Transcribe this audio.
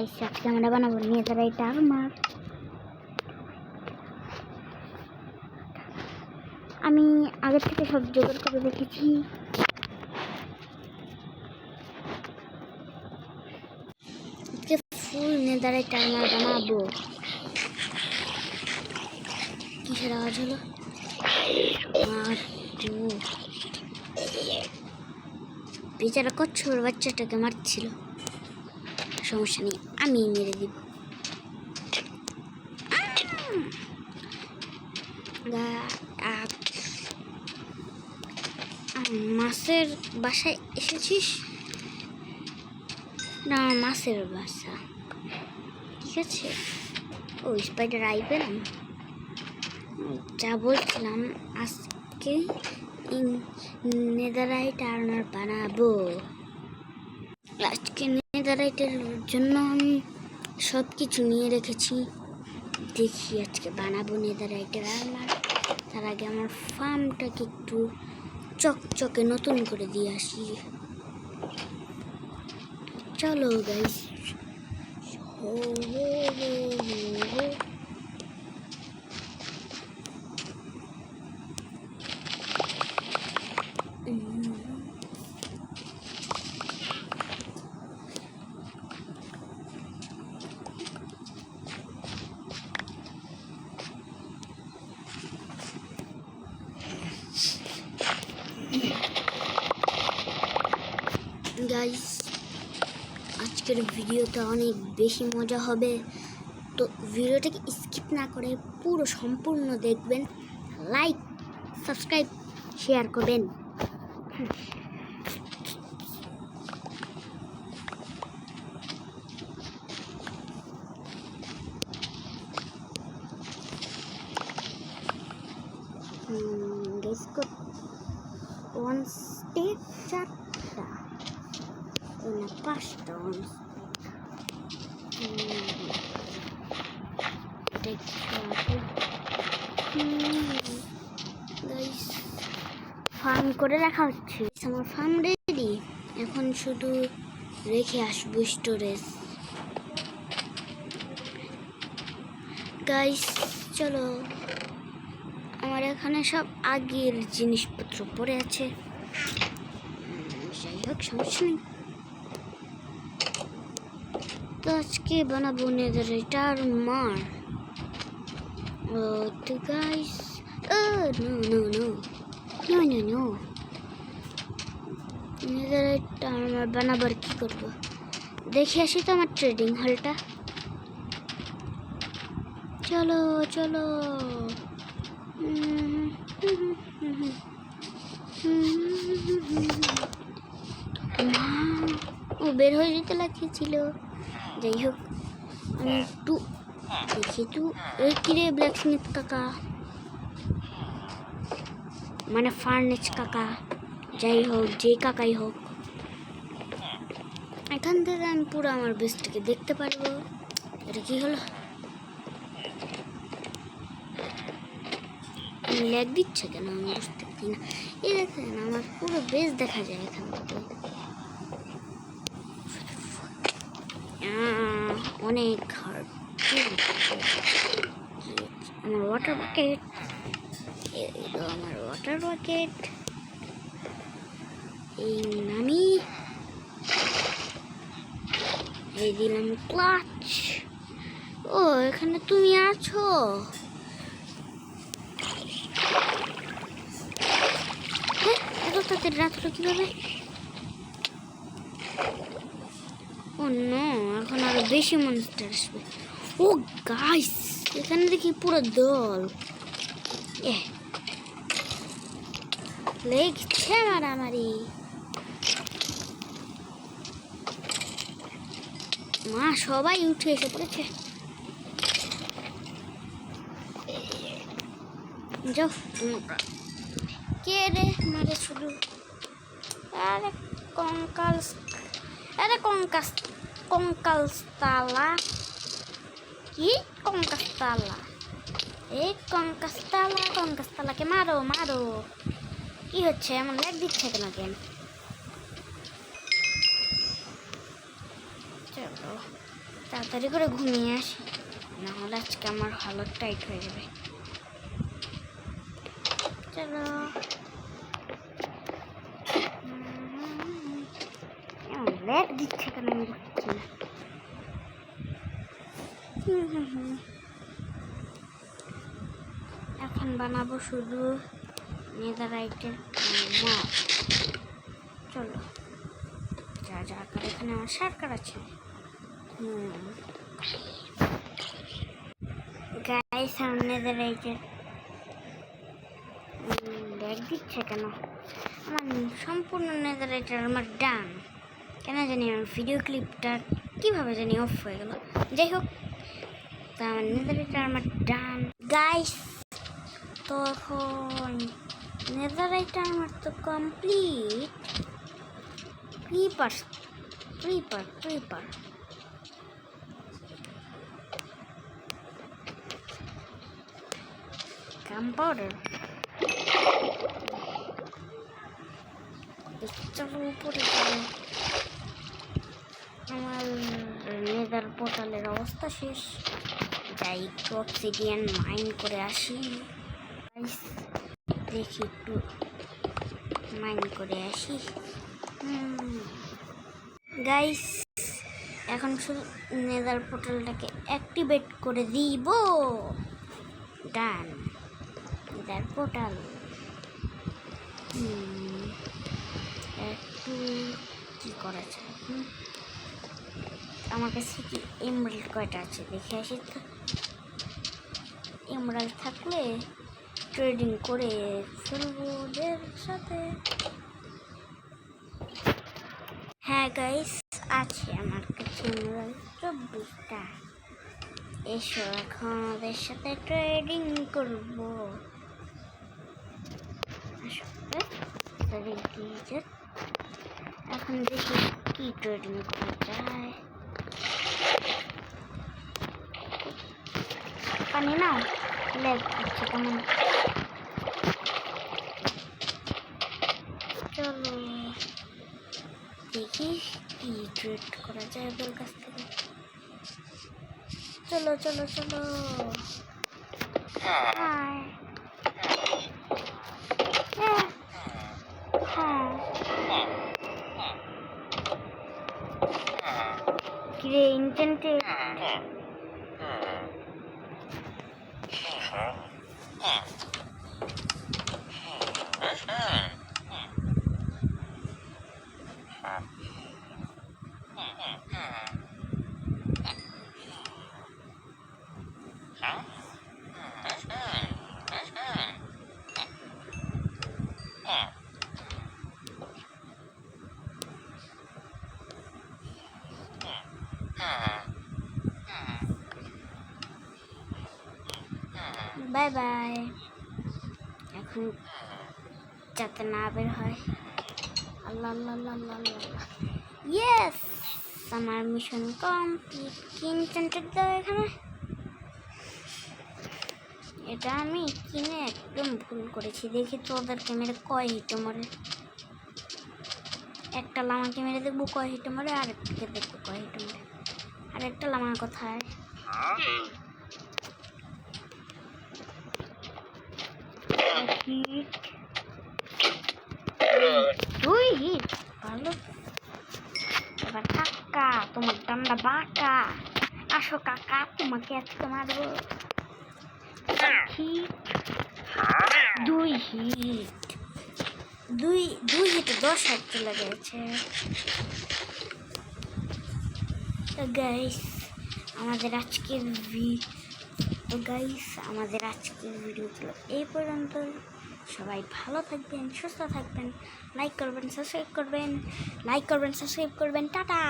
Guys আজকে আমরা বানাবো নেদারাইট আর্মার। আমি আগে থেকে সব জোগাড় করে রেখেছি। আজকে ফুল নেদারাইট আর্মার বানাবো। কিসের আওয়াজ হলো? বেচারা কচ্ছপের বাচ্চাটাকে মারছিল। সমস্যা নেই, আমি মেরে দিব। মাছের বাসায় এসেছিস? না, মাছের বাসা। ঠিক আছে, ও স্পাইডার আইবেন। যা বলছিলাম, আজকে নেদারাইট আর্মার বানাবো। আজকে নেদারাইটের জন্য আমি সব কিছু নিয়ে রেখেছি। দেখি আজকে বানাবো নেদারাইটের আর্মার। তার আগে আমার ফার্মটাকে একটু চকচকে নতুন করে দিয়ে আসি। চলো গাইস। গাইস, আজকের ভিডিওটা অনেক বেশি মজা হবে, তো ভিডিওটাকে স্কিপ না করে পুরো সম্পূর্ণ দেখবেন। লাইক, সাবস্ক্রাইব, শেয়ার করবেন। গেস কর, 1 স্টেপ 4টা না 5টা। ফার্ম করে রাখা হচ্ছে। আমার ফার্ম রেডি, এখন শুধু রেখে আসবো স্টোরেজ। গাইস চলো, আমার এখানে সব আগের জিনিসপত্র পড়ে আছে। যাই হোক, সমস্যা নেই। তো আজকে বানাবো নেদারাইট আর্মার। তো গাইস, নো নেদারাইট আর্মার বানাবার কি করবো দেখে আসি তো আমার ট্রেডিং হলটা। চলো চলো। ও বের হয়ে যেতে লাগছিল। যাই হোক, আমি একটু দেখি তো। ওই কিরে ব্ল্যাক স্মিথ কাকা, মানে ফার্নেস কাকা, যাই হোক, যে কাকাই হোক, এখান থেকে আমি পুরো আমার বেস্টকে দেখতে পারবো। এটা কি হলো? ল্যাগ দিচ্ছে কেন আমি বুঝতে পারছি না। এই দেখেন, আমার পুরো বেস দেখা যায় এখান থেকে। অনেক হার্ড। আমার ওয়াটার বাকেট, আমার ওয়াটার বাকেট। এই নামি এই দিলাম ক্লাচ। ও, এখানে তুমি আছো? এত তাদের রাত হলো কিভাবে? ও নো, এখন আরো বেশি মনস্টার আসবে। ও গাইস, এখানে দেখি পুরো দল। লেগছে মারামারি। মা, সবাই উঠে এসে পড়েছে। যাও তোমরা। কে রে মারে শুধু? আরে কঙ্কাল, আরে কঙ্কালস্তালা। কি কঙ্কালস্তালা? এই কঙ্কালস্তালাকে মারো মারো। কি হচ্ছে? এমন ল্যাগ দিচ্ছে কেন? চলো তাড়াতাড়ি করে ঘুমিয়ে আসি, নাহলে আজকে আমার হালত টাইট হয়ে যাবে। চলো, লেট দিচ্ছে কেন আমি বুঝছি না। এখন বানাবো শুধু নেদারাইটের মপ। চলো, যা যা করে এখানে আমার সরকার আছে। গাইস, আমার নেদারাইটের ব্যাগ দিচ্ছে কেন? আমার সম্পূর্ণ নেদারাইটার আমার ডান, কেন জানি আমার ভিডিও ক্লিপটা কীভাবে জানি অফ হয়ে গেল। যাই হোক, তা আমার নেদারাইটার আমার ডান। গাইস, তখন নেদারাইটার আমার তো কমপ্লিট। Creeper powder. চলো উপরে চলো, আমার নেদার পোর্টালের অবস্থা শেষ। যাই একটু অবসিডিয়ান মাইন করে আসি। দেখি একটু মাইন করে আসি। গাইস, এখন শুধু নেদার পোর্টালটাকে অ্যাক্টিভেট করে দিব। ডান, নেদার পোর্টাল। একটু কি করা যায়? আমার কাছে কি এমরাল্ড কয়টা আছে দেখে আসি তো। এমরাল্ড থাকলে ট্রেডিং করে ফেলবো ওদের সাথে। হ্যাঁ গাইস, আছে আমার কাছে এমরাল্ড 24টা। এসো এখন ওদের সাথে ট্রেডিং করবো। এখন দেখি কি ট্রেডিং করা যায়। পানি নাও, লেগ করছে কেমন। চলো দেখি কি ট্রেড করা যায় ওদের কাছ থেকে। চলো চলো চলো। হাই, কিরে ইনটেন্টে বাই বাই। এখন যাতে না বের হয়। আল্লাহ আল্লাহ আল্লাহ আল্লাহ আল্লাহ। ইয়েস, আমার মিশন কমপ্লিট। কিনটেন্টেড দাও এখানে। এটা আমি কিনে একদম ভুল করেছি। দেখি তো ওদেরকে মেরে কয় হিটে মরে। একটা লামাকে মেরে দেখবো কয় হিটে মরে, আরেকটাকে দেখবো কয় হিটে মরে। আরেকটা লামার কোথায়? হিট, 2 হিট, ভালো। এবার কাকা, তোমার ডান্ডা বাঁকা। আসো কাকা, তোমাকে আজকে মারবো। হিট, 2 হিট, 2 হিটে 10 হাত চলে গেছে। তো গাইস, আমাদের আজকের ভিডিওগুলো এই পর্যন্ত। সবাই ভালো থাকবেন, সুস্থ থাকবেন, লাইক করবেন, সাবস্ক্রাইব করবেন, টাটা।